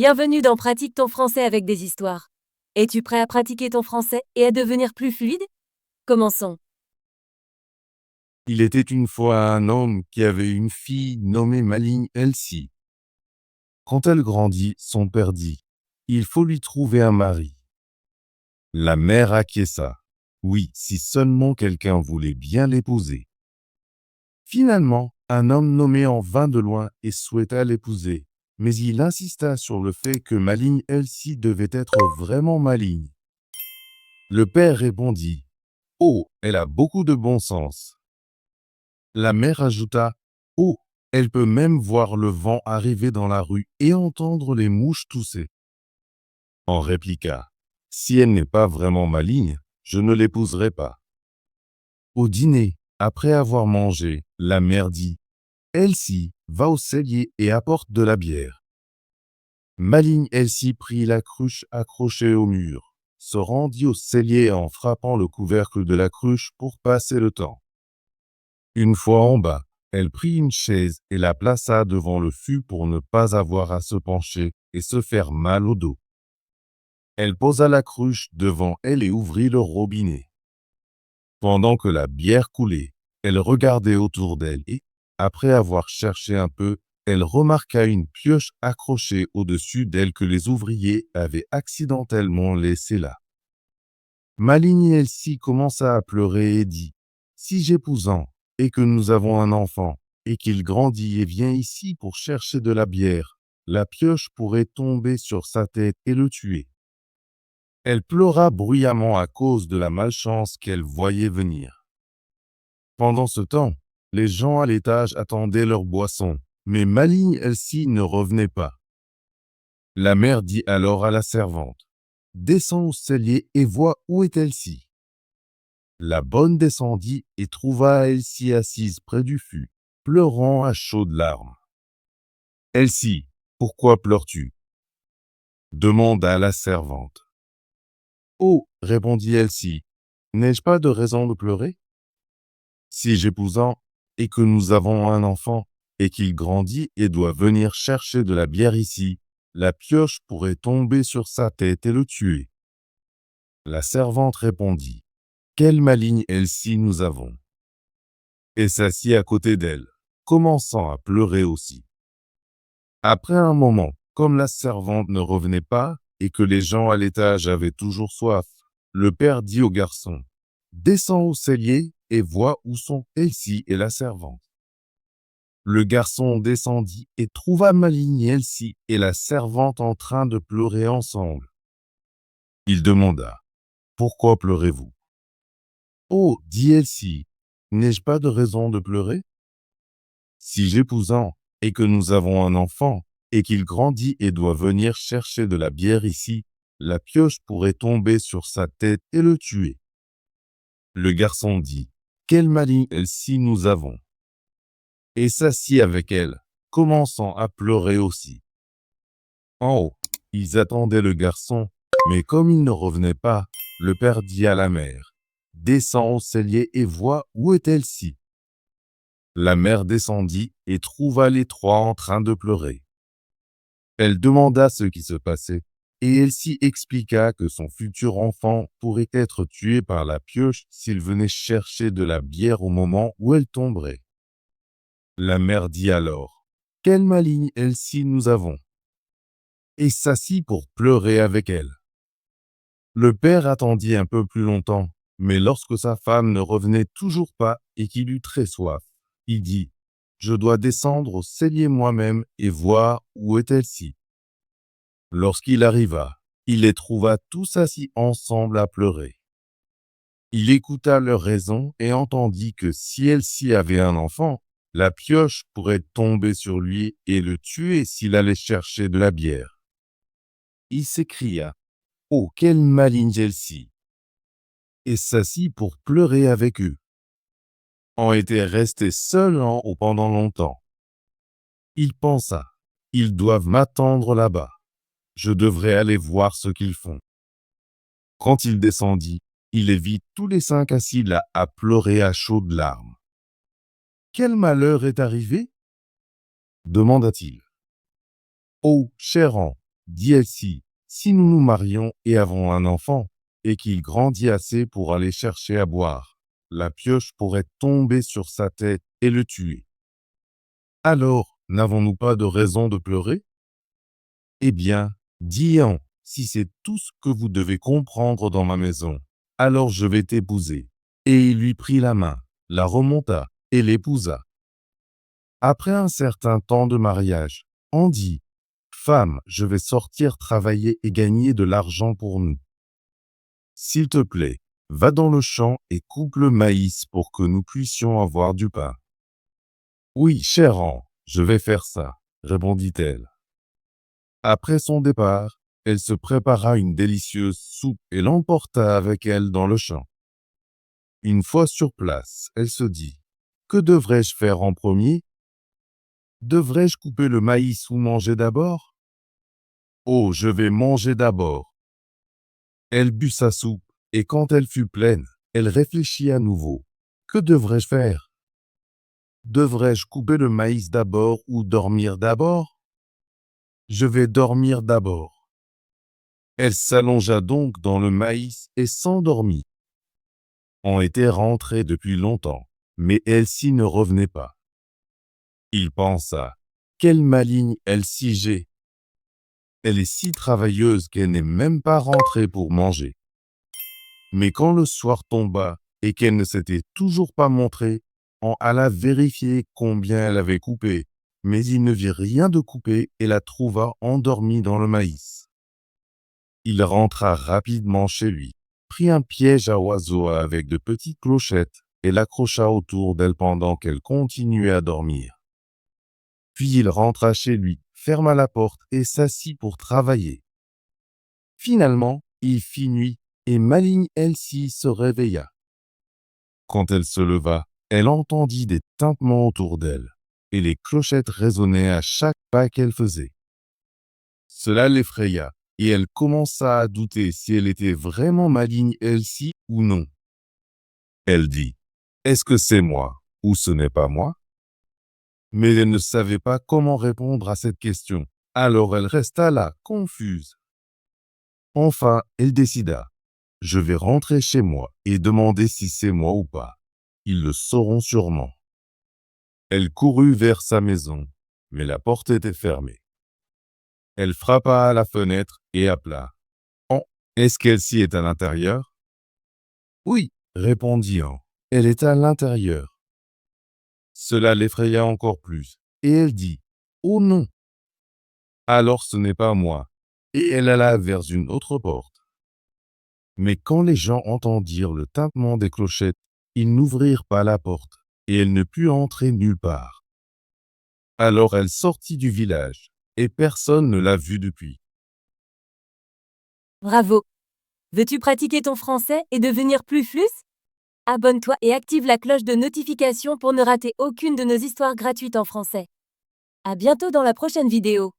Bienvenue dans Pratique ton français avec des histoires. Es-tu prêt à pratiquer ton français et à devenir plus fluide? Commençons. Il était une fois un homme qui avait une fille nommée maligne Elsie. Quand elle grandit, son père dit : « Il faut lui trouver un mari. » La mère acquiesça. Oui, si seulement quelqu'un voulait bien l'épouser. Finalement, un homme nommé en vint de loin et souhaita l'épouser, mais il insista sur le fait que maligne Elsie devait être vraiment maligne. Le père répondit : « Oh, elle a beaucoup de bon sens. » La mère ajouta : « Oh, elle peut même voir le vent arriver dans la rue et entendre les mouches tousser. » On répliqua : « Si elle n'est pas vraiment maligne, je ne l'épouserai pas. » Au dîner, après avoir mangé, la mère dit : « Elsie, va au cellier et apporte de la bière. » Maligne Elsie prit la cruche accrochée au mur, se rendit au cellier en frappant le couvercle de la cruche pour passer le temps. Une fois en bas, elle prit une chaise et la plaça devant le fût pour ne pas avoir à se pencher et se faire mal au dos. Elle posa la cruche devant elle et ouvrit le robinet. Pendant que la bière coulait, elle regardait autour d'elle et, après avoir cherché un peu, elle remarqua une pioche accrochée au-dessus d'elle que les ouvriers avaient accidentellement laissée là. Maligne Elsie commença à pleurer et dit : « Si j'épousant et que nous avons un enfant, et qu'il grandit et vient ici pour chercher de la bière, la pioche pourrait tomber sur sa tête et le tuer. » Elle pleura bruyamment à cause de la malchance qu'elle voyait venir. Pendant ce temps, les gens à l'étage attendaient leur boisson, mais maligne Elsie ne revenait pas. La mère dit alors à la servante : « Descends au cellier et vois où est Elsie. » La bonne descendit et trouva Elsie assise près du fût, pleurant à chaudes larmes. « Elsie, pourquoi pleures-tu ? » demanda la servante. « Oh, répondit Elsie, n'ai-je pas de raison de pleurer ? Si j'épousant et que nous avons un enfant, et qu'il grandit et doit venir chercher de la bière ici, la pioche pourrait tomber sur sa tête et le tuer. » La servante répondit : « Quelle maligne Elsie nous avons !» et s'assit à côté d'elle, commençant à pleurer aussi. Après un moment, comme la servante ne revenait pas et que les gens à l'étage avaient toujours soif, le père dit au garçon : « Descends au cellier et vois où sont Elsie et la servante. » Le garçon descendit et trouva maligne Elsie et la servante en train de pleurer ensemble. Il demanda : « Pourquoi pleurez-vous ? » « Oh, dit Elsie, n'ai-je pas de raison de pleurer ? Si j'épousant et que nous avons un enfant, et qu'il grandit et doit venir chercher de la bière ici, la pioche pourrait tomber sur sa tête et le tuer. » Le garçon dit : « Quelle maligne Elsie nous avons !» et s'assit avec elle, commençant à pleurer aussi. En haut, ils attendaient le garçon, mais comme il ne revenait pas, le père dit à la mère : « Descends au cellier et vois où est Elsie. » La mère descendit et trouva les trois en train de pleurer. Elle demanda ce qui se passait, et Elsie expliqua que son futur enfant pourrait être tué par la pioche s'il venait chercher de la bière au moment où elle tomberait. La mère dit alors : « Quelle maligne Elsie nous avons !» et s'assit pour pleurer avec elle. Le père attendit un peu plus longtemps, mais lorsque sa femme ne revenait toujours pas et qu'il eut très soif, il dit : « Je dois descendre au cellier moi-même et voir où est Elsie. » Lorsqu'il arriva, il les trouva tous assis ensemble à pleurer. Il écouta leurs raisons et entendit que si Elsie avait un enfant, la pioche pourrait tomber sur lui et le tuer s'il allait chercher de la bière. Il s'écria : « Oh, quelle maligne Elsie !» et s'assit pour pleurer avec eux. On était restés seuls en haut pendant longtemps. Il pensa : « Ils doivent m'attendre là-bas. Je devrais aller voir ce qu'ils font. » Quand il descendit, il les vit tous les cinq assis là à pleurer à chaudes larmes. « Quel malheur est arrivé ? » demanda-t-il. « Oh, cher An, dit Elsie, si nous nous marions et avons un enfant, et qu'il grandit assez pour aller chercher à boire, la pioche pourrait tomber sur sa tête et le tuer. Alors, n'avons-nous pas de raison de pleurer? Eh bien, dit An, si c'est tout ce que vous devez comprendre dans ma maison, alors je vais t'épouser. Et il lui prit la main, la remonta, et l'épousa. Après un certain temps de mariage, on dit, femme, je vais sortir travailler et gagner de l'argent pour nous. S'il te plaît, va dans le champ et coupe le maïs pour que nous puissions avoir du pain. Oui, cher An, je vais faire ça, répondit-elle. Après son départ, elle se prépara une délicieuse soupe et l'emporta avec elle dans le champ. Une fois sur place, elle se dit, que devrais-je faire en premier? Devrais-je couper le maïs ou manger d'abord? Oh, je vais manger d'abord. Elle but sa soupe, et quand elle fut pleine, elle réfléchit à nouveau. Que devrais-je faire? Devrais-je couper le maïs d'abord ou dormir d'abord? Je vais dormir d'abord. Elle s'allongea donc dans le maïs et s'endormit. On était rentré depuis longtemps, mais Elsie ne revenait pas. Il pensa, quelle maligne Elsie j'ai. Elle est si travailleuse qu'elle n'est même pas rentrée pour manger. Mais quand le soir tomba et qu'elle ne s'était toujours pas montrée, on alla vérifier combien elle avait coupé, mais il ne vit rien de coupé et la trouva endormie dans le maïs. Il rentra rapidement chez lui, prit un piège à oiseaux avec de petites clochettes et l'accrocha autour d'elle pendant qu'elle continuait à dormir. Puis il rentra chez lui, ferma la porte et s'assit pour travailler. Finalement, il fit nuit et maligne Elsie se réveilla. Quand elle se leva, elle entendit des tintements autour d'elle, et les clochettes résonnaient à chaque pas qu'elle faisait. Cela l'effraya, et elle commença à douter si elle était vraiment maligne Elsie ou non. Elle dit, « Est-ce que c'est moi, ou ce n'est pas moi ?» Mais elle ne savait pas comment répondre à cette question, alors elle resta là, confuse. Enfin, elle décida. Je vais rentrer chez moi et demander si c'est moi ou pas. Ils le sauront sûrement. Elle courut vers sa maison, mais la porte était fermée. Elle frappa à la fenêtre et appela. « Oh, est-ce qu'Elsie est à l'intérieur ?» « Oui, répondit An. Elle est à l'intérieur. » Cela l'effraya encore plus, et elle dit. « Oh non !» Alors ce n'est pas moi, et elle alla vers une autre porte. Mais quand les gens entendirent le tintement des clochettes, ils n'ouvrirent pas la porte, et elle ne put entrer nulle part. Alors elle sortit du village, et personne ne l'a vue depuis. Bravo! Veux-tu pratiquer ton français et devenir plus flux? Abonne-toi et active la cloche de notification pour ne rater aucune de nos histoires gratuites en français. À bientôt dans la prochaine vidéo.